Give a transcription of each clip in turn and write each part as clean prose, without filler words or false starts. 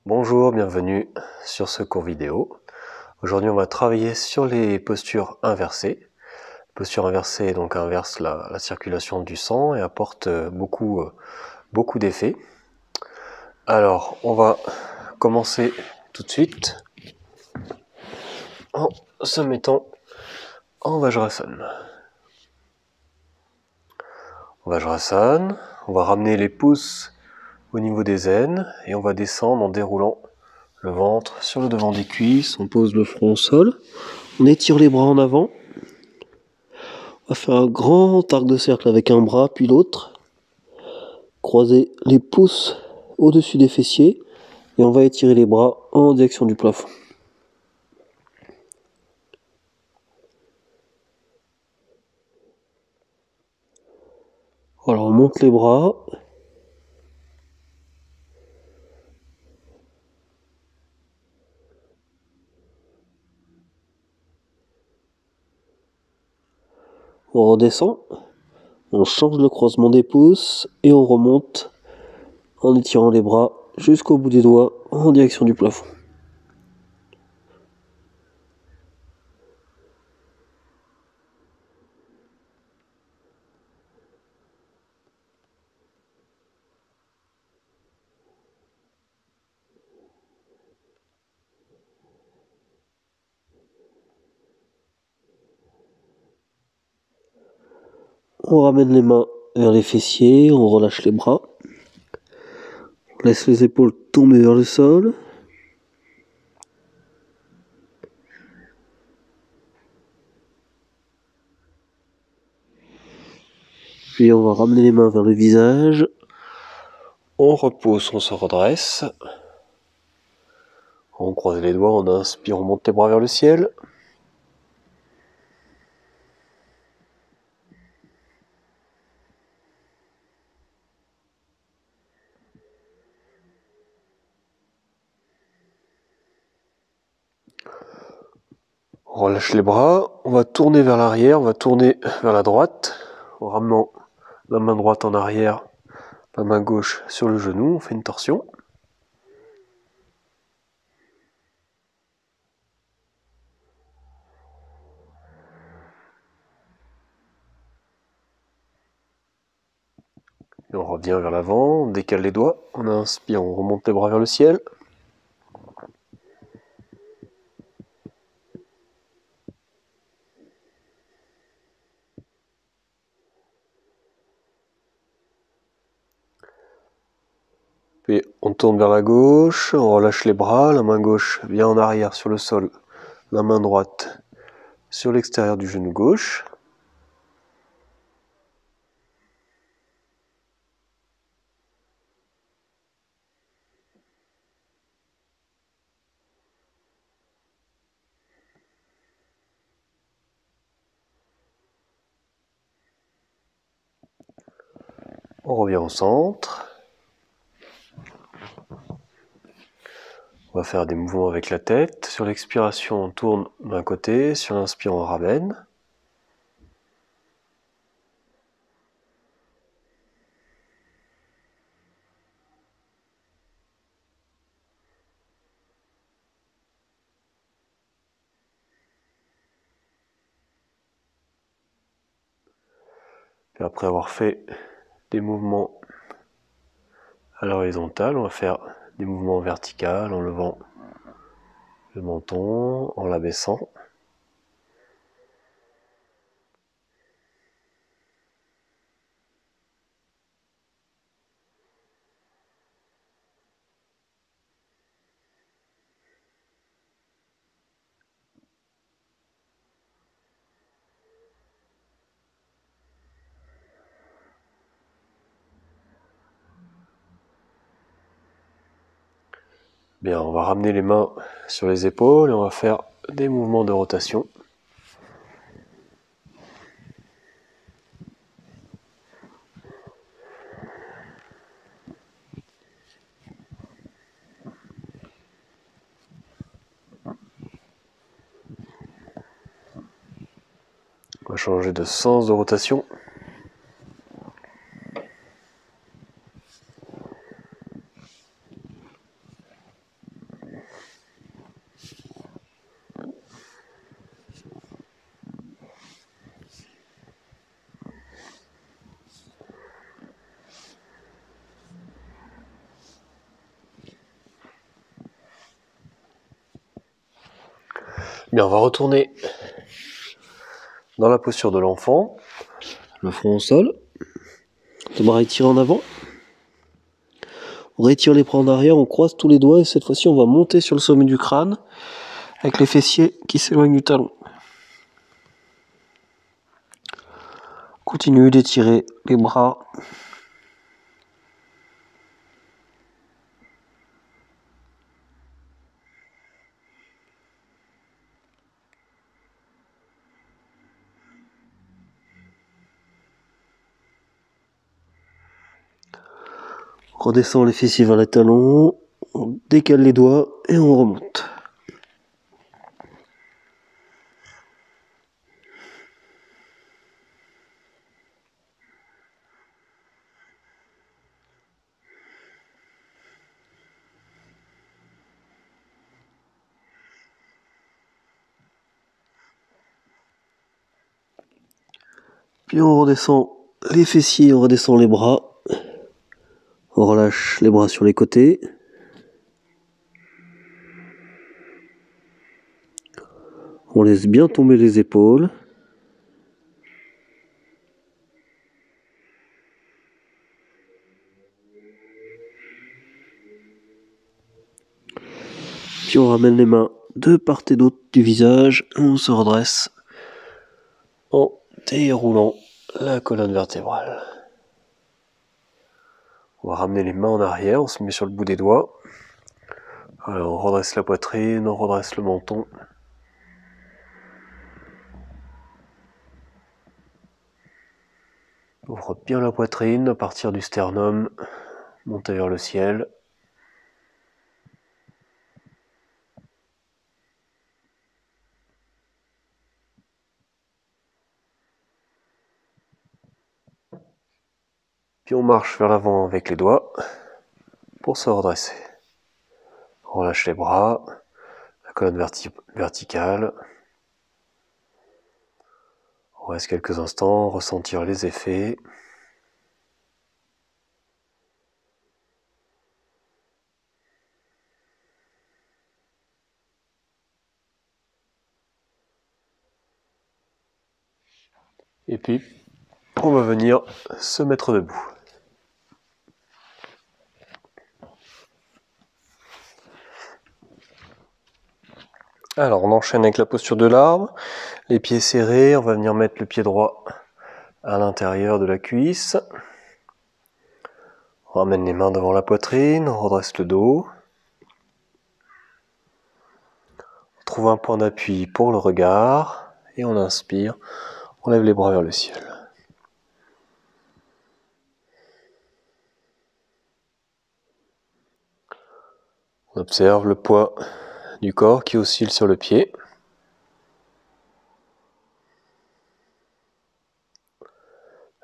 Bonjour, bienvenue sur ce cours vidéo. Aujourd'hui, on va travailler sur les postures inversées. Posture inversée donc inverse la circulation du sang et apporte beaucoup d'effets. Alors, on va commencer tout de suite en se mettant en Vajrasana. En Vajrasana, on va ramener les pouces au niveau des aines et on va descendre en déroulant le ventre sur le devant des cuisses. On pose le front au sol, on étire les bras en avant. On va faire un grand arc de cercle avec un bras puis l'autre. Croiser les pouces au-dessus des fessiers et on va étirer les bras en direction du plafond. Alors on monte les bras. On redescend. On change le croisement des pouces et on remonte en étirant les bras jusqu'au bout des doigts en direction du plafond. On ramène les mains vers les fessiers, on relâche les bras. On laisse les épaules tomber vers le sol. Puis on va ramener les mains vers le visage. On repose, on se redresse. On croise les doigts, on inspire, on monte les bras vers le ciel. On relâche les bras, on va tourner vers l'arrière, on va tourner vers la droite, en ramenant la main droite en arrière, la main gauche sur le genou, on fait une torsion. Et on revient vers l'avant, on décale les doigts, on inspire, on remonte les bras vers le ciel. Puis on tourne vers la gauche, on relâche les bras, la main gauche vient en arrière sur le sol, la main droite sur l'extérieur du genou gauche. On revient au centre. On va faire des mouvements avec la tête. Sur l'expiration, on tourne d'un côté. Sur l'inspire, on ramène. Et après avoir fait des mouvements à l'horizontale, on va faire des mouvements verticaux en levant le menton, en l'abaissant. Bien, on va ramener les mains sur les épaules et on va faire des mouvements de rotation. On va changer de sens de rotation. Bien, on va retourner dans la posture de l'enfant, le front au sol, le bras étiré en avant. On rétire les bras en arrière, on croise tous les doigts et cette fois-ci on va monter sur le sommet du crâne avec les fessiers qui s'éloignent du talon. Continue d'étirer les bras. On redescend les fessiers vers les talons, on décale les doigts et on remonte. Puis on redescend les fessiers, on redescend les bras. On relâche les bras sur les côtés. On laisse bien tomber les épaules. Puis on ramène les mains de part et d'autre du visage. On se redresse en déroulant la colonne vertébrale. On va ramener les mains en arrière, on se met sur le bout des doigts. Alors on redresse la poitrine, on redresse le menton. On ouvre bien la poitrine à partir du sternum, montez vers le ciel. Puis on marche vers l'avant avec les doigts pour se redresser. On relâche les bras, la colonne verticale. On reste quelques instants, ressentir les effets. Et puis, on va venir se mettre debout. Alors, on enchaîne avec la posture de l'arbre. Les pieds serrés, on va venir mettre le pied droit à l'intérieur de la cuisse. On ramène les mains devant la poitrine, on redresse le dos. On trouve un point d'appui pour le regard et on inspire. On lève les bras vers le ciel. On observe le poids du corps qui oscille sur le pied.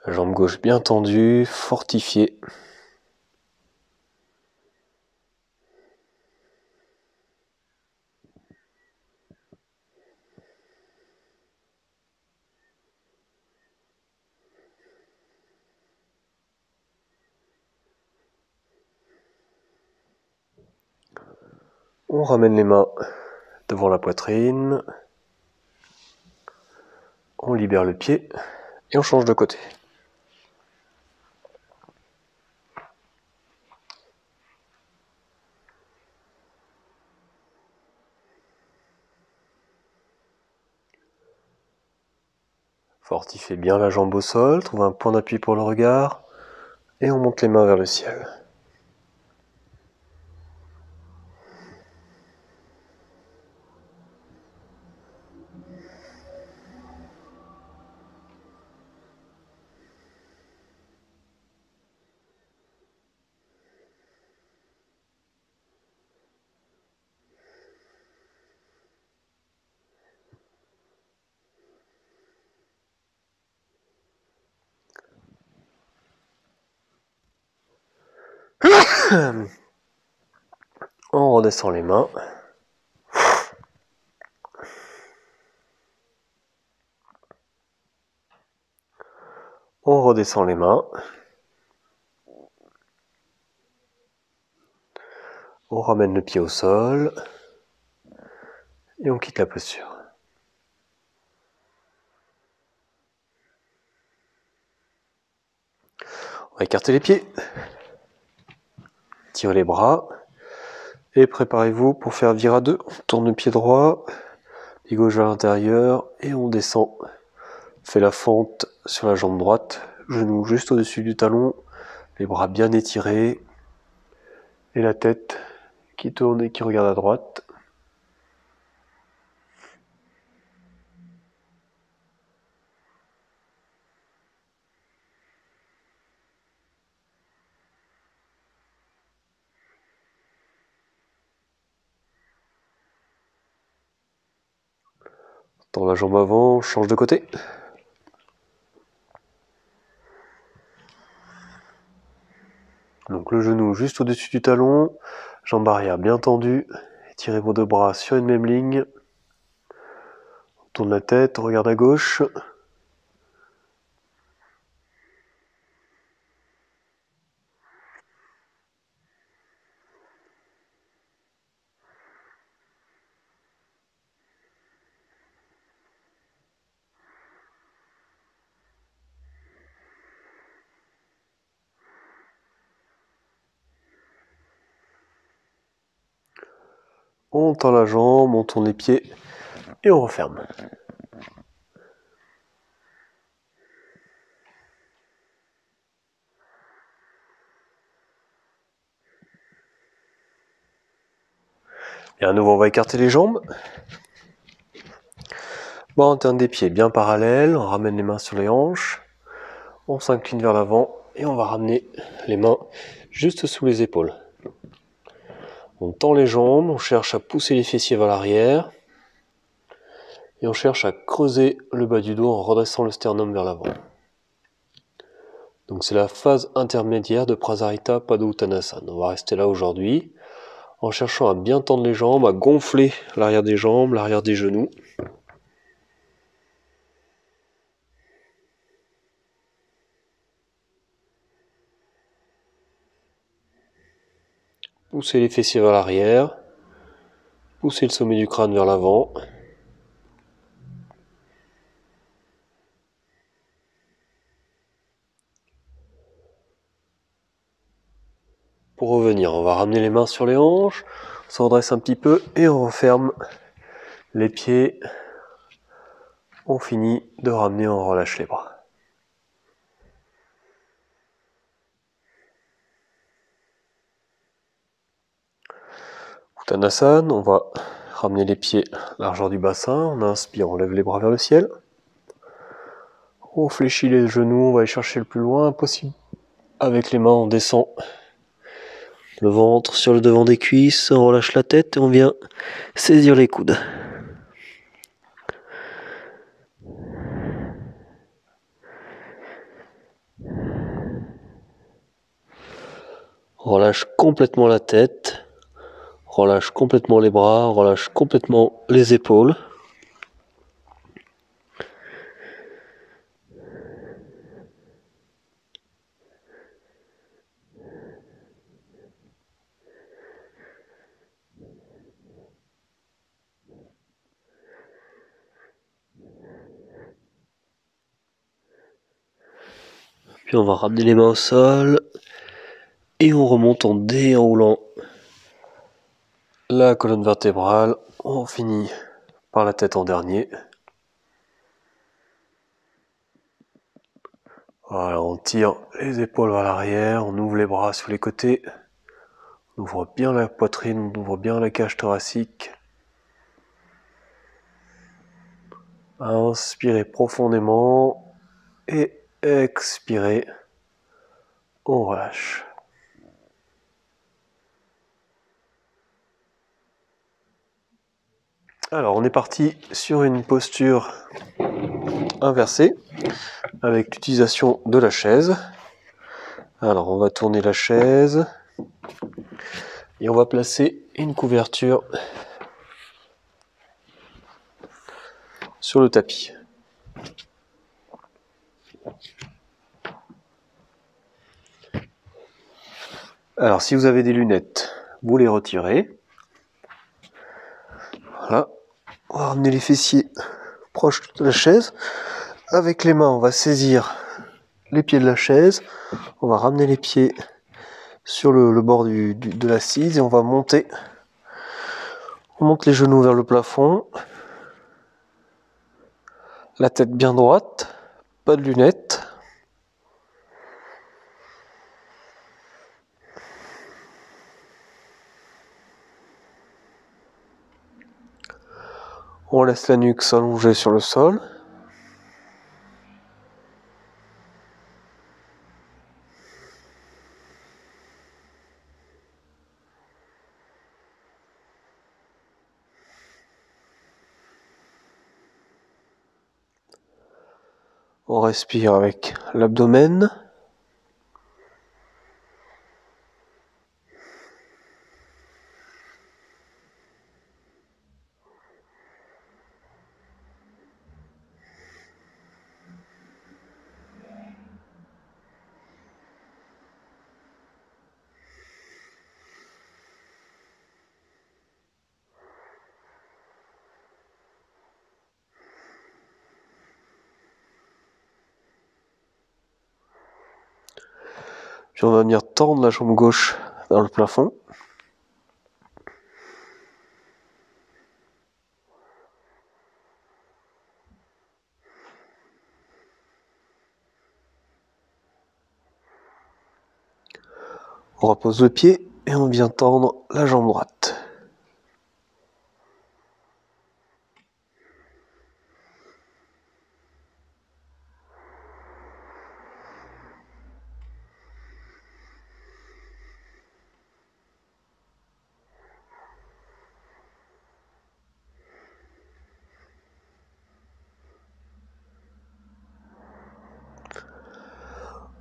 La jambe gauche bien tendue, fortifiée. On ramène les mains devant la poitrine. On libère le pied et on change de côté. Fortifiez bien la jambe au sol, trouve un point d'appui pour le regard et on monte les mains vers le ciel. On redescend les mains. On redescend les mains. On ramène le pied au sol. Et on quitte la posture. On va écarter les pieds. Tirez les bras. Et préparez-vous pour faire vire à deux. On tourne le pied droit, pied gauche vers l'intérieur et on descend. On fait la fente sur la jambe droite, genou juste au-dessus du talon, les bras bien étirés et la tête qui tourne et qui regarde à droite. Tend la jambe avant, change de côté. Donc le genou juste au-dessus du talon, jambe arrière bien tendue, étirez vos deux bras sur une même ligne. On tourne la tête, on regarde à gauche. On tend la jambe, on tourne les pieds et on referme. Et à nouveau, on va écarter les jambes. Bras interne des pieds bien parallèles, on ramène les mains sur les hanches. On s'incline vers l'avant et on va ramener les mains juste sous les épaules. On tend les jambes, on cherche à pousser les fessiers vers l'arrière. Et on cherche à creuser le bas du dos en redressant le sternum vers l'avant. Donc c'est la phase intermédiaire de Prasarita Padottanasana. On va rester là aujourd'hui en cherchant à bien tendre les jambes, à gonfler l'arrière des jambes, l'arrière des genoux. Pousser les fessiers vers l'arrière, pousser le sommet du crâne vers l'avant. Pour revenir, on va ramener les mains sur les hanches, on se redresse un petit peu et on referme les pieds. On finit de ramener, on relâche les bras. Uttanasana, on va ramener les pieds largeur du bassin, on inspire, on lève les bras vers le ciel. On fléchit les genoux, on va aller chercher le plus loin possible. Avec les mains, on descend le ventre sur le devant des cuisses, on relâche la tête et on vient saisir les coudes. Relâche complètement la tête, relâche complètement les bras, relâche complètement les épaules. Puis on va ramener les mains au sol et on remonte en déroulant la colonne vertébrale. On finit par la tête en dernier. Voilà, on tire les épaules vers l'arrière, on ouvre les bras sur les côtés, on ouvre bien la poitrine, on ouvre bien la cage thoracique. Inspirez profondément et expirez, on relâche. Alors on est parti sur une posture inversée avec l'utilisation de la chaise. Alors on va tourner la chaise et on va placer une couverture sur le tapis. Alors si vous avez des lunettes, vous les retirez. Voilà. On va ramener les fessiers proches de la chaise. Avec les mains, on va saisir les pieds de la chaise. On va ramener les pieds sur le bord de l'assise et on va monter. On monte les genoux vers le plafond. La tête bien droite, pas de lunettes. On laisse la nuque s'allonger sur le sol. On respire avec l'abdomen. Puis on va venir tendre la jambe gauche vers le plafond. On repose le pied et on vient tendre la jambe droite.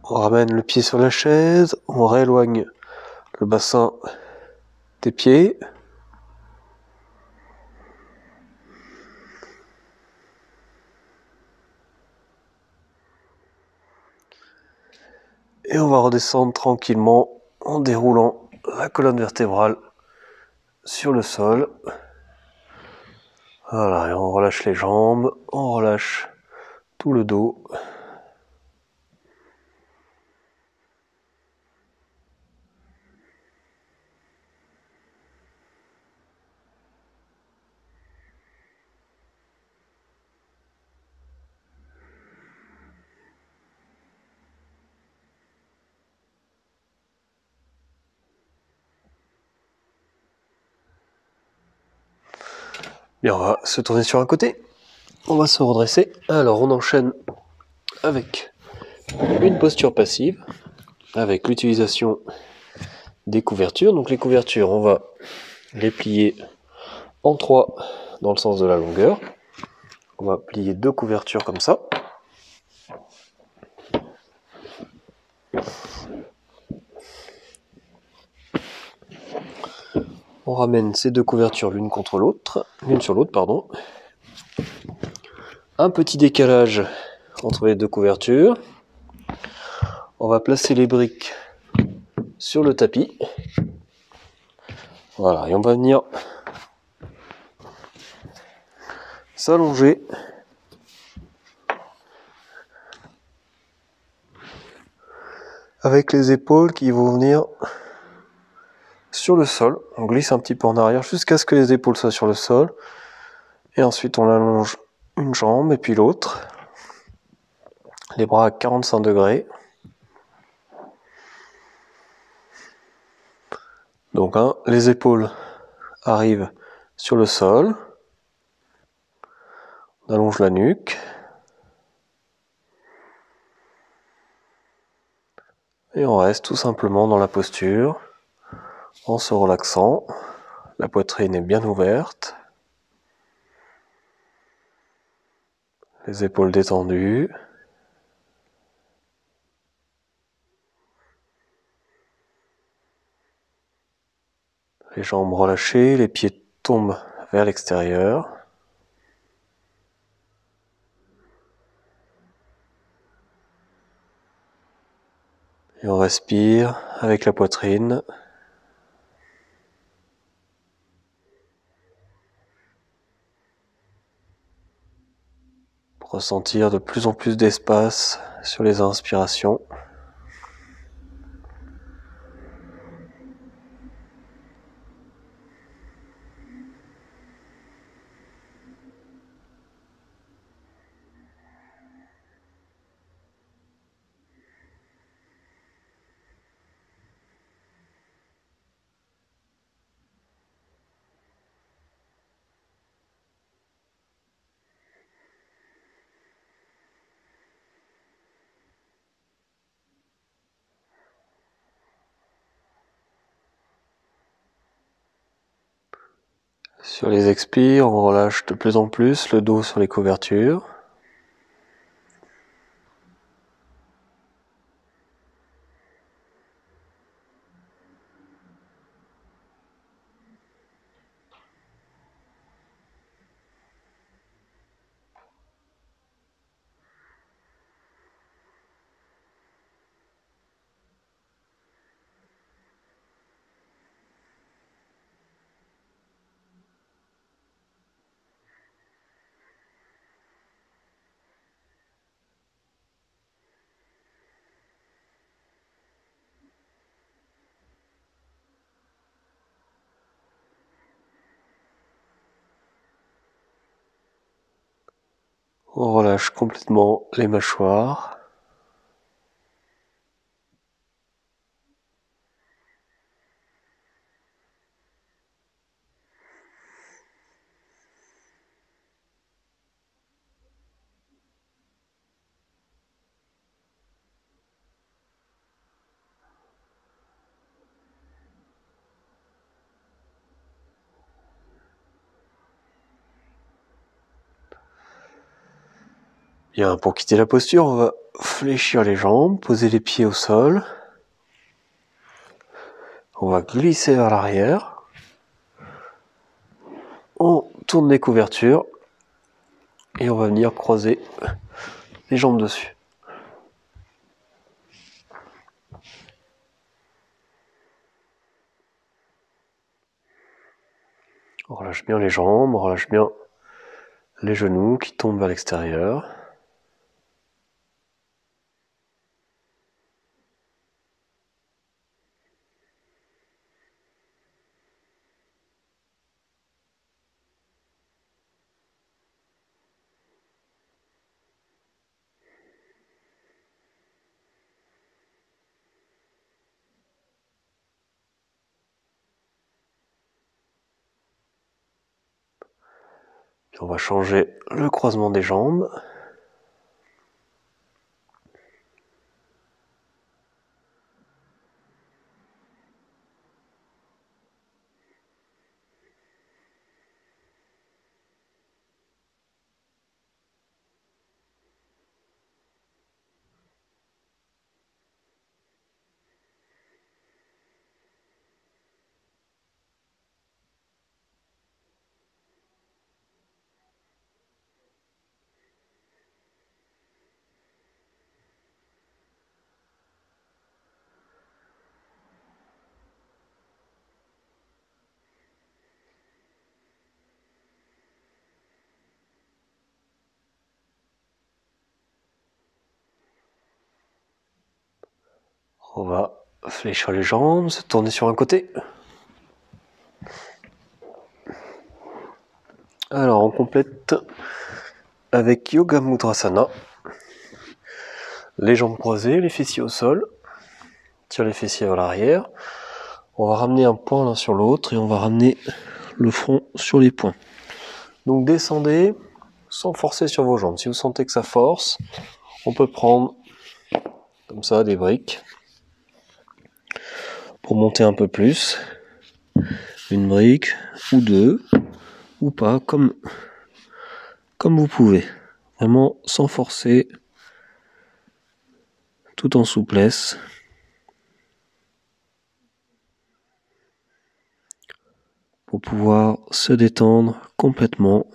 On ramène le pied sur la chaise, on rééloigne le bassin des pieds. Et on va redescendre tranquillement en déroulant la colonne vertébrale sur le sol. Voilà, et on relâche les jambes, on relâche tout le dos. Bien, on va se tourner sur un côté. On va se redresser. Alors, on enchaîne avec une posture passive, avec l'utilisation des couvertures. Donc les couvertures, on va les plier en 3 dans le sens de la longueur. On va plier 2 couvertures comme ça. On ramène ces 2 couvertures l'une sur l'autre, pardon. Un petit décalage entre les 2 couvertures. On va placer les briques sur le tapis. Voilà, et on va venir s'allonger avec les épaules qui vont venir sur le sol. On glisse un petit peu en arrière jusqu'à ce que les épaules soient sur le sol. Et ensuite on allonge une jambe et puis l'autre. Les bras à 45 degrés. Donc les épaules arrivent sur le sol. On allonge la nuque. Et on reste tout simplement dans la posture en se relaxant. La poitrine est bien ouverte. Les épaules détendues. Les jambes relâchées, les pieds tombent vers l'extérieur. Et on respire avec la poitrine. Pour ressentir de plus en plus d'espace sur les inspirations. Sur les expires, on relâche de plus en plus le dos sur les couvertures. On relâche complètement les mâchoires. Bien, pour quitter la posture, on va fléchir les jambes, poser les pieds au sol. On va glisser vers l'arrière. On tourne les couvertures et on va venir croiser les jambes dessus. On relâche bien les jambes, on relâche bien les genoux qui tombent vers l'extérieur. Puis on va changer le croisement des jambes. On va fléchir les jambes, se tourner sur un côté. Alors on complète avec Yoga Mudrasana. Les jambes croisées, les fessiers au sol. Tire les fessiers vers l'arrière. On va ramener un poing l'un sur l'autre et on va ramener le front sur les poings. Donc descendez sans forcer sur vos jambes. Si vous sentez que ça force, on peut prendre comme ça des briques pour monter un peu plus. Une brique ou deux ou pas, comme vous pouvez. Vraiment sans forcer, tout en souplesse. Pour pouvoir se détendre complètement.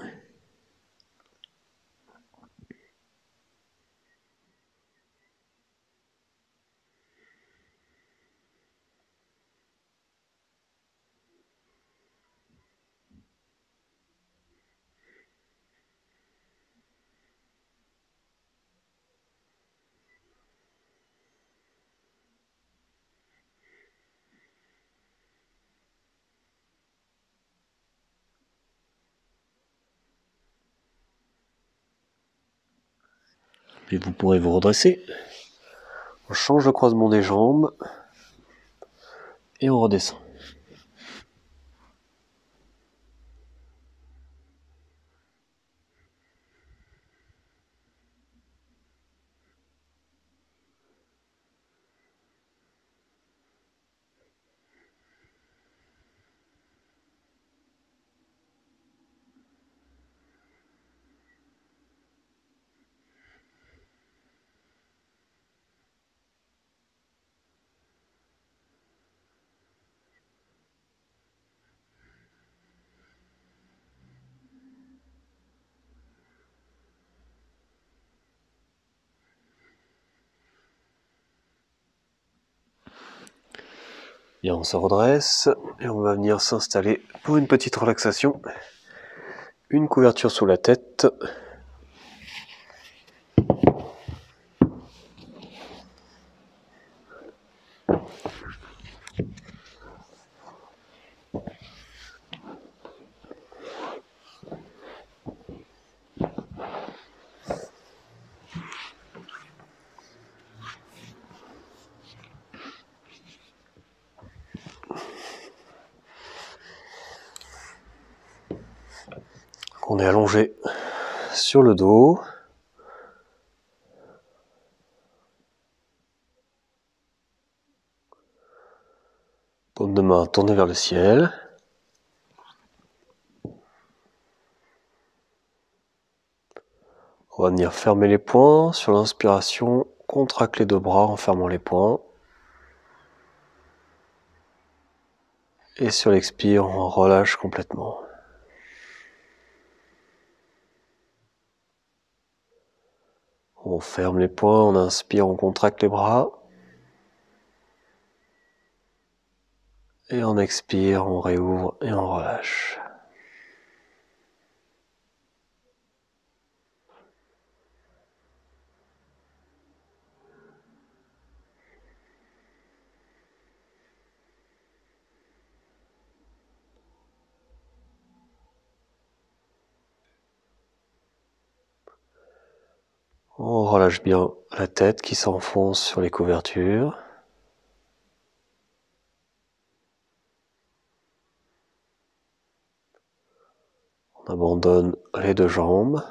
Et vous pourrez vous redresser. On change le croisement des jambes et on redescend. Bien, on se redresse et on va venir s'installer pour une petite relaxation. Une couverture sous la tête. On est allongé sur le dos. Paume de main tournée vers le ciel. On va venir fermer les poings. Sur l'inspiration, contracte les deux bras en fermant les poings. Et sur l'expire, on relâche complètement. On ferme les poings, on inspire, on contracte les bras. Et on expire, on réouvre et on relâche. On relâche bien la tête qui s'enfonce sur les couvertures. On abandonne les deux jambes.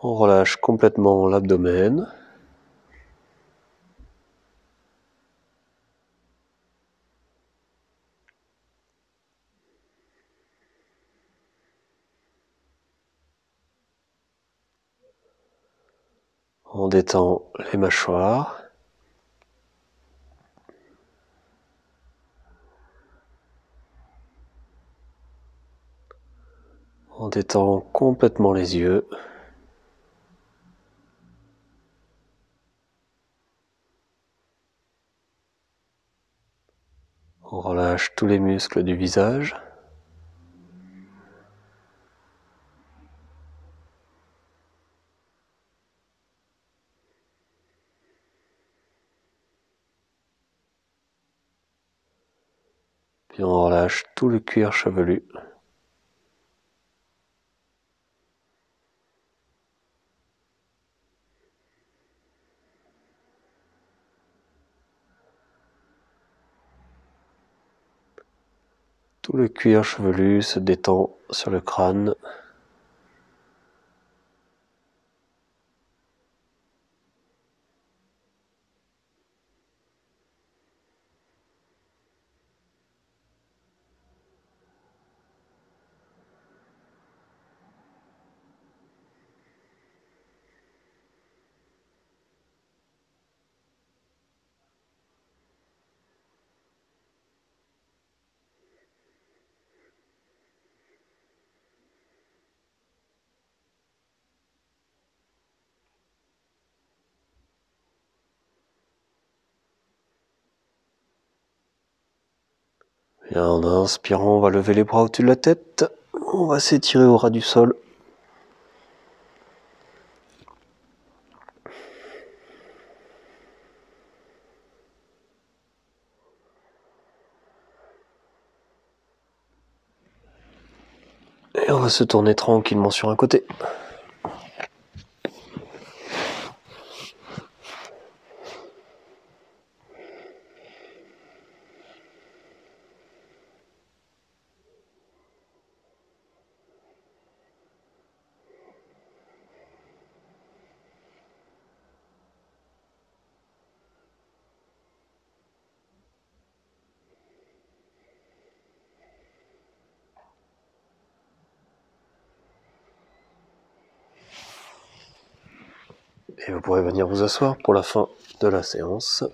On relâche complètement l'abdomen. On détend les mâchoires. On détend complètement les yeux. On relâche tous les muscles du visage. Puis on relâche tout le cuir chevelu. Tout le cuir chevelu se détend sur le crâne. Et en inspirant, on va lever les bras au-dessus de la tête. On va s'étirer au ras du sol. Et on va se tourner tranquillement sur un côté. Et vous pourrez venir vous asseoir pour la fin de la séance.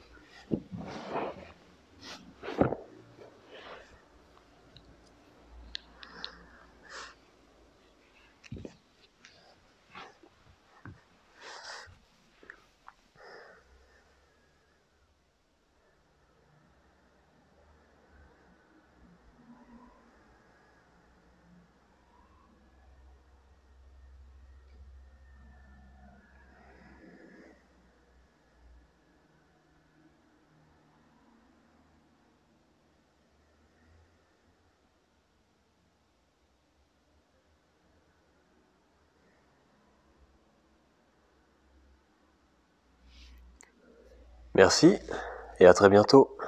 Merci et à très bientôt.